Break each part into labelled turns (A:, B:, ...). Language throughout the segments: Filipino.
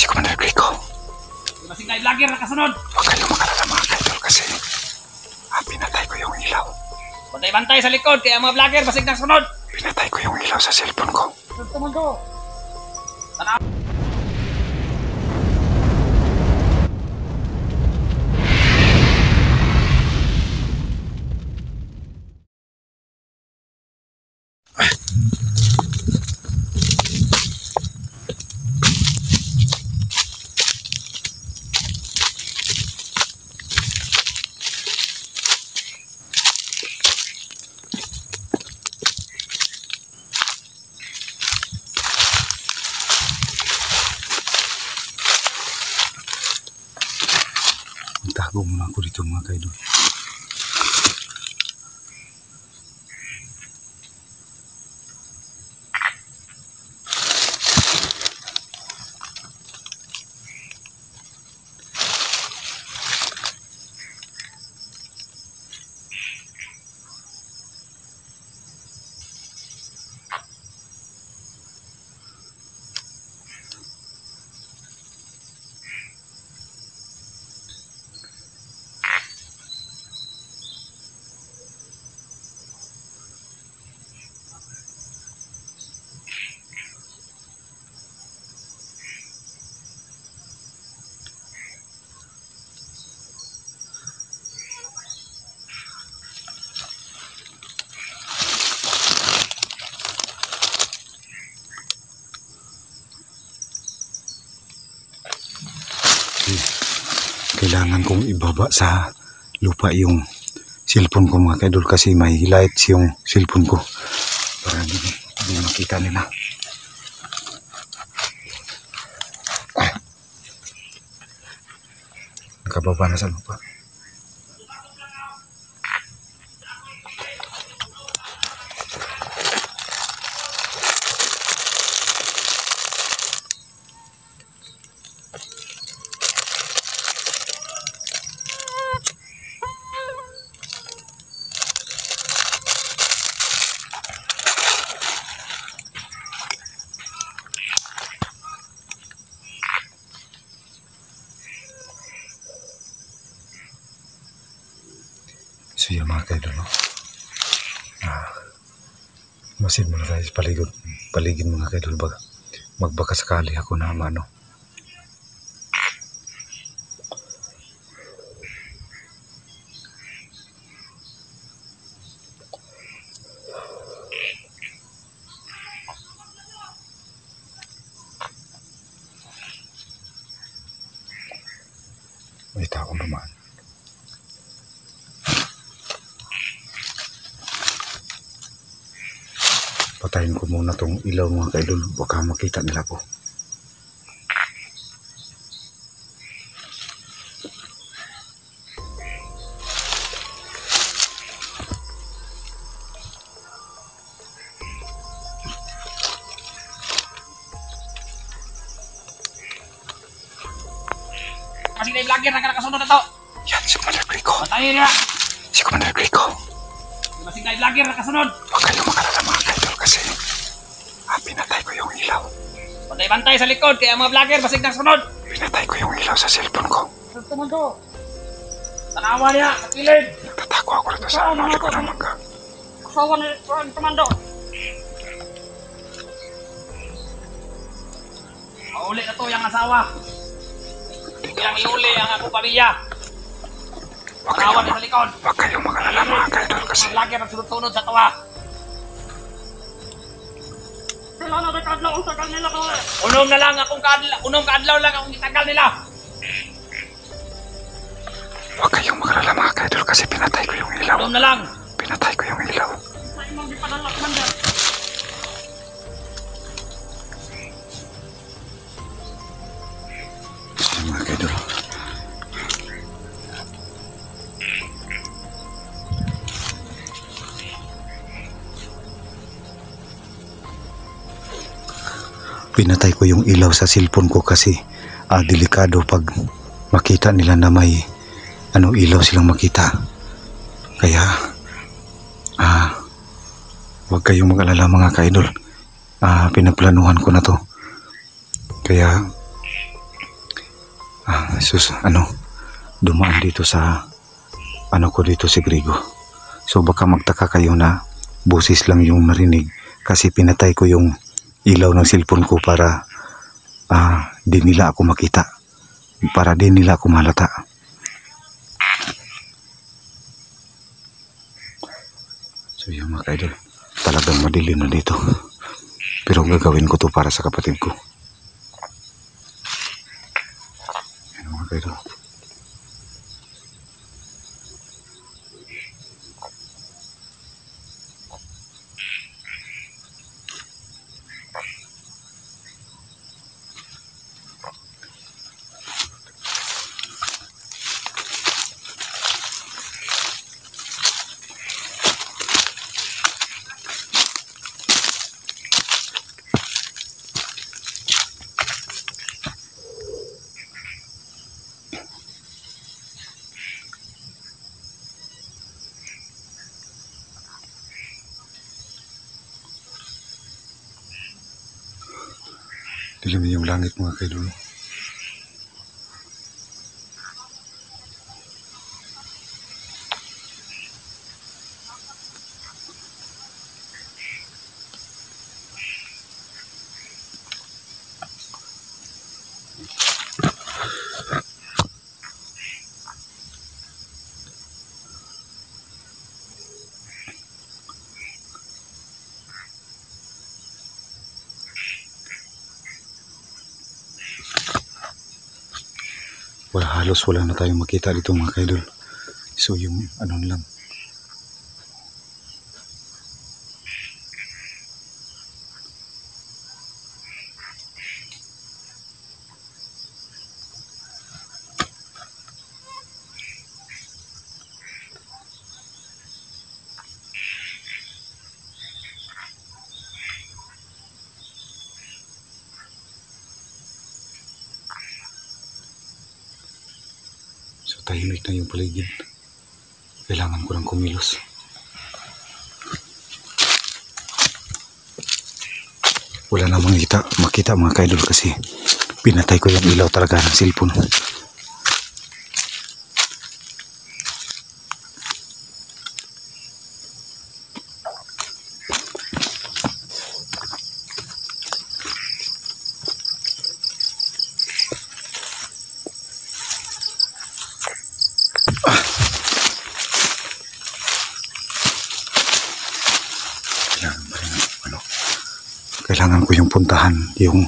A: Si Commander Rico.
B: Masing na vlogger na kasunod.
A: Huwag kayong makalala mga kaidol kasi pinatay ko yung ilaw.
B: Bantay-bantay sa likod kaya mga vlogger masing na sunod.
A: Pinatay ko yung ilaw sa cellphone ko.
B: Tumando. Tanaw.
A: Tago muna ako dito mga kaidol. Kailangan kong ibaba sa lupa yung cellphone ko mga kaidol kasi may lights yung cellphone ko para hindi makita nila. Nakababa na sa lupa. So yun mga kaidol, no? Masin muna tayo sa paligid mga kaidol. Magbaka sakali ako na mano. May taong dumaan. Patayin ko muna tong ilaw mga kaidol, baka makita nila ko.
B: Masing na vlogger na kasunod na to.
A: Yan si Commander Rico.
B: Bantayin nila.
A: Si Commander Rico.
B: Masing na vlogger na kasunod.
A: Huwag kayong makalala mga kaidol kasi pinatay ko yung ilaw.
B: Bantay-bantay sa likod kaya mga vlogger masing na sunod.
A: Pinatay ko yung ilaw sa cellphone ko.
B: Tumando. Tanawa niya sa kilid.
A: Nagtatago ako rito sa likod ng mangga.
B: Asawa ni Tumando. Mauli na to yung asawa. Yang iuli ang akong pamilya. Tanawa niya sa likod.
A: Huwag kayong makalala mga kaidol kasi
B: Vlogger ang sunod-sunod sa tawa. Sila na nagkadlaw ang tagal nila ko. Unom na lang akong kaadlaw lang akong itagal nila.
A: huwag kayong makalala mga kaidol kasi pinatay ko yung ilaw.
B: Unom na lang.
A: Pinatay ko yung ilaw.
B: Sa imong gipadala Commander.
A: Ayun, mga kaidol. Pinatay ko yung ilaw sa cellphone ko kasi delikado pag makita nila na may ilaw silang makita. Kaya huwag kayong mag-alala mga kaidol. Pinaplanuhan ko na to. Kaya dumaan dito sa ko dito si Grego. So baka magtaka kayo na boses lang yung marinig kasi pinatay ko yung ilaw ng cellphone ko para di nila ako makita, para di nila ako malata. So yun mga kaidol, talagang madilim na dito, pero gagawin ko to para sa kapatid ko. Yan mga kaidol. Dilim yung langit mga kaidol. Halos wala na tayong makita dito mga kaidol. So yung lang. Tahimik na yung paligid. Kailangan ko lang kumilos. Wala namang makita mga kaidol kasi pinatay ko yung ilaw talaga ng cellphone. Kailangan ko yung puntahan yung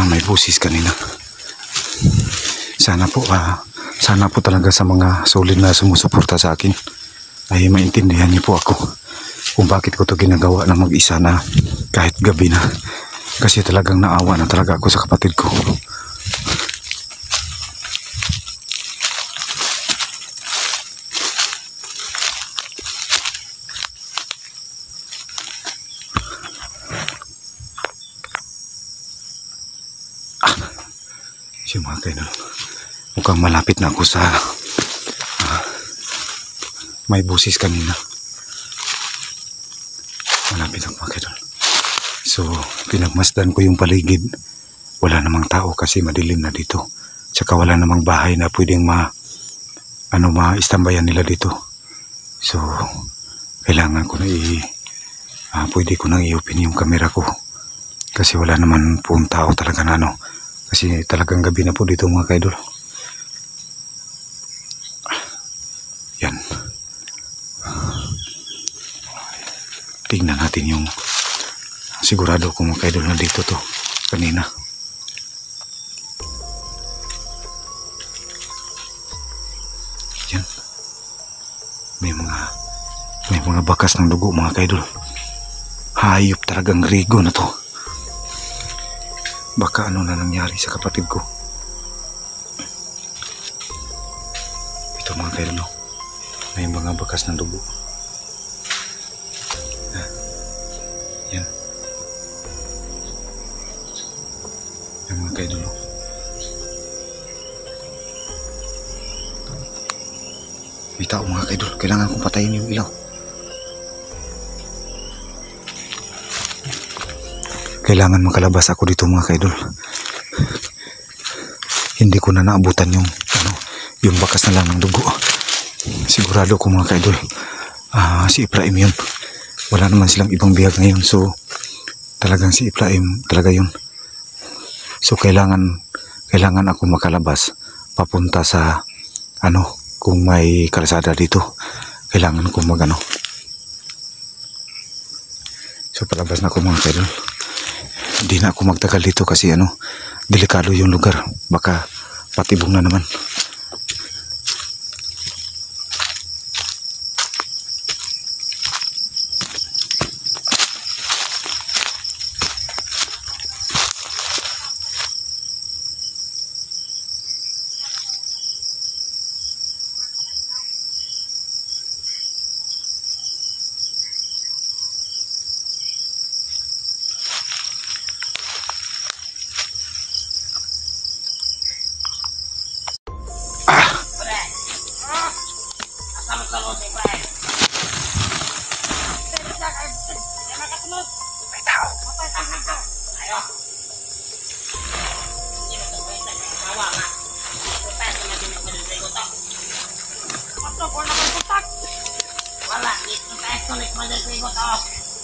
A: may busis kanina. Sana po talaga sa mga solid na sumusuporta sa akin ay maintindihan niyo po ako kung bakit ko to ginagawa na mag-isa na kahit gabi na, kasi talagang naawa na talaga ako sa kapatid ko. Yung mga kaidol, mukhang malapit na ako sa may busis kanina. Malapit ako mga kaidol. So pinagmasdan ko yung paligid, wala namang tao kasi madilim na dito. Tsaka wala namang bahay na pwedeng ma-istambayan nila dito. So kailangan ko na pwede ko nang i-open yung camera ko kasi wala naman pong tao talaga na kasi talagang gabi na po dito mga kaidol. Yan. Tingnan natin yung sigurado ko mga kaidol na dito to kanina. Yan. May mga bakas ng dugo mga kaidol. Hayop talagang Grego na to. Baka ano na nangyari sa kapatid ko. Ito mga kaidol, may mga bakas ng dugo. Yan. Yan mga kaidol. May tao mga kaidol, kailangan kong patayin yung ilaw. Kailangan makalabas ako dito mga kaidol. hindi ko na naabutan yung yung bakas na lang ng dugo. Sigurado ko mga kaidol, si Efraim yun. Wala naman silang ibang bihag ngayon, so talagang si Efraim talaga yun. So kailangan ako makalabas papunta sa kung may kalsada dito, kailangan ko so palabas na ako mga kaidol. Hindi na ako magtagal dito kasi delikado yung lugar, baka patibong na naman.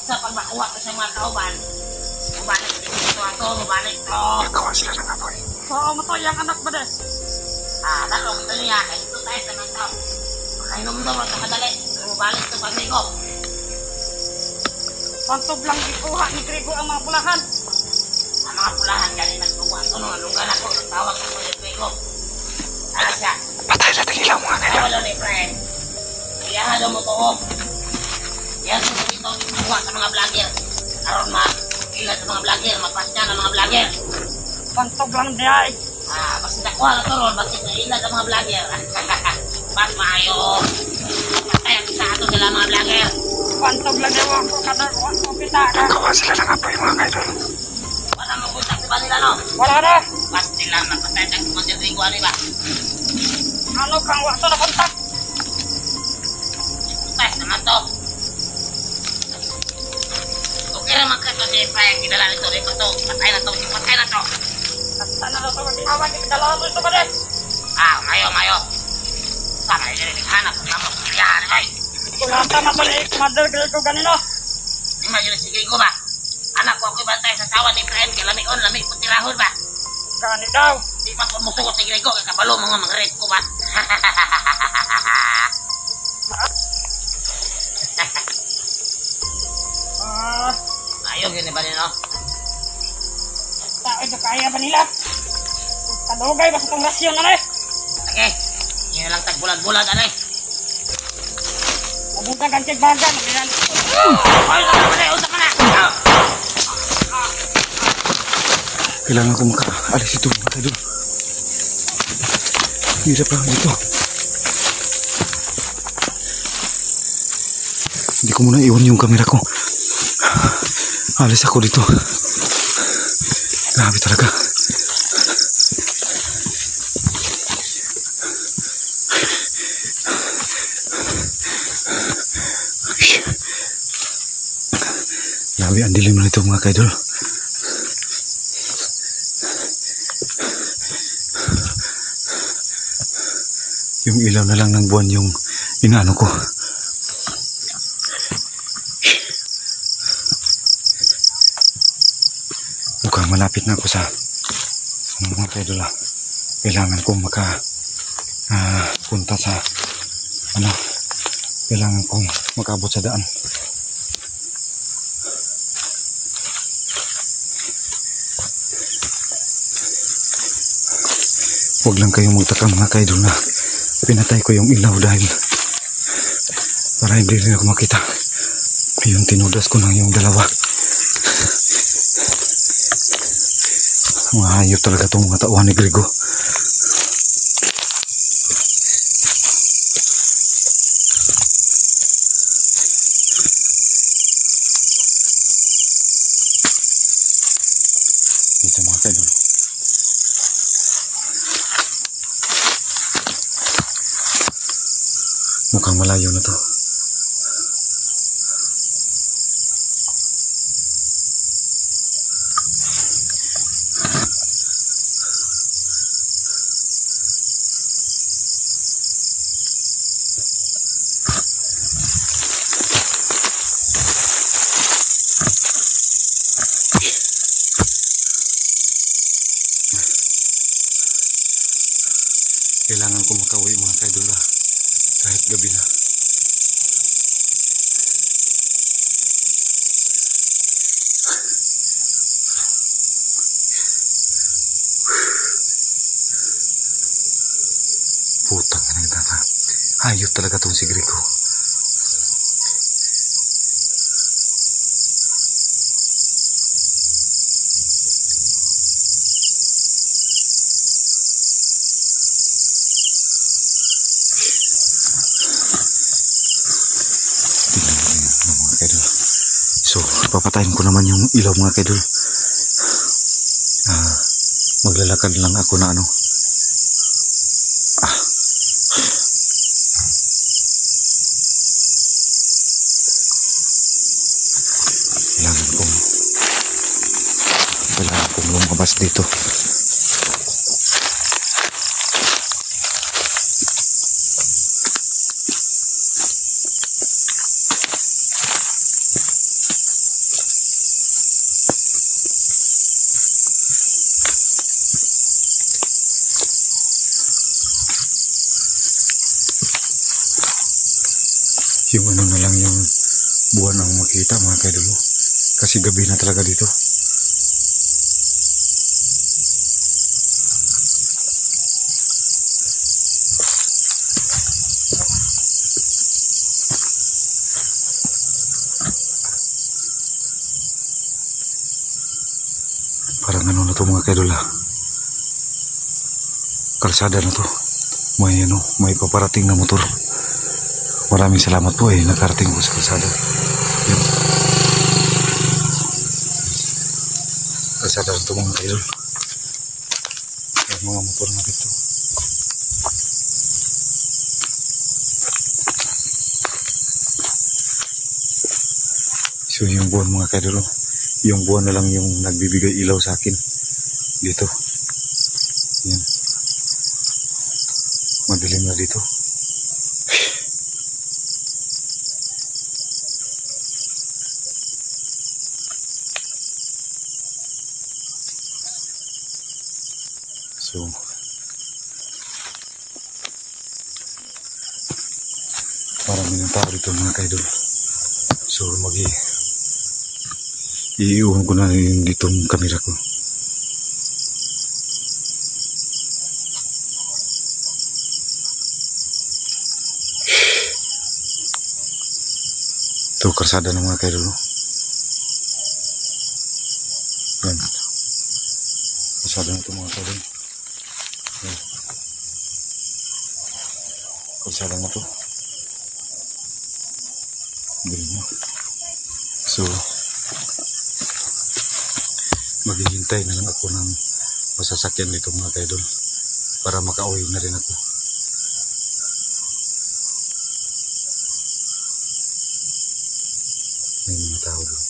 B: Sa pagbakuha ko sa mga kauban, mabalik dito ako, mabalik to.
A: Nagawa sila ng apoy.
B: Oo, matoy ang anak ba des? Dalong ito niya, ito tayo sa mga tao. Makainom daw at nakadali, mabalik to pag-Grigo. Pantog lang ikuha ni Grigo ang mga pulahan. Ang mga pulahan kanina nagtuwa. Ito nung alungan ako, nagtawag ko ni Grigo. Ano siya?
A: Patay na tigilaw mga kaidol.
B: Wala ni friend. Iyahan daw mo to. Yan sa dito ginawa sa mga vlogger. Karon makila sa mga vlogger, mapasya ng mga vlogger. Pantog lang diya eh. Basta nakuha na to ron, bakit na ila sa mga vlogger. Mas maayo. Patay ang isa ato sila mga vlogger. Pantog lang diya ako kada ko kita.
A: Nagawa sila ng apoy mga kaidol.
B: Wala mo kontak sa kanila no? Wala na. Basta lang napatay ang kumandyan rin ko ano ba? Ano kang wakto na kontak? Iputay naman to. Kaya magkato si Efraim, kidala nito dito to. Patay na to. Patay na to. Mag-ihawan, kidala na ito ba din? Mayo. Sama na dyan, hanap. Sama sa kiliyahan, ay. Kulata na to ni Mother Grigo ganino. Hindi mo yun si Grigo ba? Anak ko ako'y bantay sa sawa ni Efraim, kaya lami putirahon ba? Gani daw. Di man kung musuko si Grigo, kaya kabalo mga mag-rate ko ba? Ayaw gini ba nila? Basta ito kaya ba nila? Talugay ba sa itong rasyon na rin? Sige, yun lang tagbulan-bulan na rin. Mabuntang kang tigbagan. Ay, utak ka na!
A: Kailangan ko makaalis ito mga kaidol. Hirap lang dito. Hindi ko muna iwan yung kamera ko. Alis ako dito. Grabe talaga. Grabe, ang dilim na ito mga kaidol. Yung ilaw na lang ng buwan yung inaano ko. Mukhang malapit na ako sa mga kaidol. Kailangan kong punta sa kailangan kong makabot sa daan. Huwag lang kayong magtaka mga kaidol na pinatay ko yung ilaw dahil para hindi rin ako makita. Ayun, tinudas ko na yung dalawa. Mga hayop talaga itong mga tauhan ni Grigo. Dito mga kaidol. Mukhang malayo na to. Kailangan ko makauwi mga kaidol kahit gabi na. Putang ina nagtata. Hayop talaga tong si Grigo. So, papatayin ko naman yung ilaw mga kaidol. Maglalakad lang ako na ano. Kailangan kong lumabas dito. Yung ano na lang yung buwan ang makita mga kaidol. Kasi gabi na talaga dito. Parang ano na to mga kaidol. Kalsada na to. May paparating na motor. Maraming salamat po nakarating po sa kalsada. Yun. Kalsada na to mga kaidol. Yung mga motor na dito. So yung buwan mga kaidol, yung buwan na lang yung nagbibigay ilaw sa akin dito. Yan. Madilim na dito. So marami ng tao dito mga kaidol. So iiwan ko na yung ditong kamera ko. Ito kalsada ng mga kaidol. Yan. Kalsada na ito mga kaidol. Yan. Kalsada na ito. So maghihintay na lang ako ng masasakyan dito mga kaidol para makauwi na rin ako. May mga tao doon.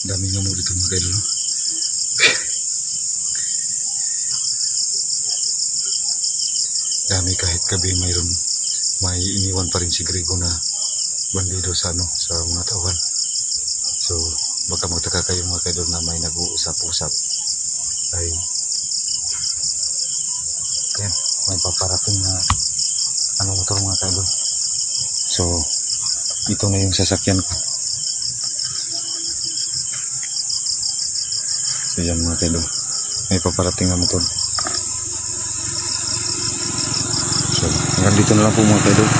A: Daming namo dito mga kaidol. Dami kahit gabi may iniwan pa rin si Grigo na bandido sa mga tauhan. So baka magtaka kayo mga kaidol na may nag-uusap-usap ay yan, may paparating na motor mga kaidol. So ito na yung sasakyan ko. So yan mga kaidol, may paparating na motor. So hanggang dito na lang po mga kaidol.